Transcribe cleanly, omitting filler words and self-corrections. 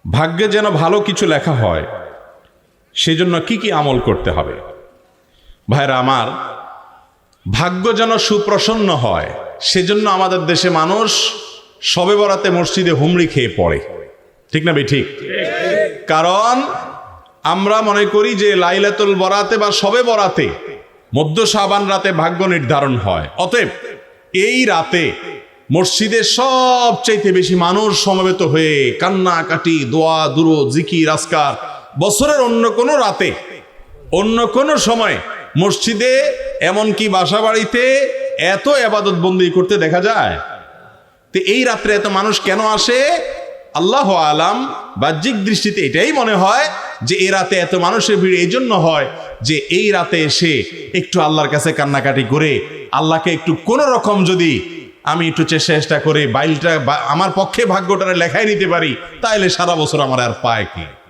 ভাগ্যে যেন ভালো কিছু লেখা হয় সেজন্য কি কি আমল করতে হবে? ভাইরা আমার, ভাগ্য যেন সুপ্রসন্ন হয় সেজন্য আমাদের দেশে মানুষ শবে বরাতে মসজিদে হুমড়ি খেয়ে পড়ে, ঠিক না বে ঠিক? কারণ আমরা মনে করি যে লাইলাতুল বরাতে বা শবে বরাতে মধ্য শাবান রাতে ভাগ্য নির্ধারণ হয়। অতএব এই রাতে মসজিদে সবচাইতে বেশি মানুষ সমবেত হয়ে কান্নাকাটি, দোয়া দুরূদ, জিকির আজকার বছরের অন্য কোনো রাতে, অন্য কোনো সময় মসজিদে এমনকি বাসা বাড়িতে এত ইবাদত বন্দি করতে দেখা যায়। তো এই রাত্রে এত মানুষ কেন আসে? আল্লাহ আলাম, বাহ্যিক দৃষ্টিতে এটাই মনে হয় যে এই রাতে এত মানুষের ভিড় এই জন্য হয় যে এই রাতে এসে একটু আল্লাহর কাছে কান্নাকাটি করে আল্লাহকে একটু কোনো রকম যদি আমি একটু চেষ্টা করে বাইলটা আমার পক্ষে ভাগ্যটা লেখাই নিতে পারি, তাইলে সারা বছর আমার আর পায় কি।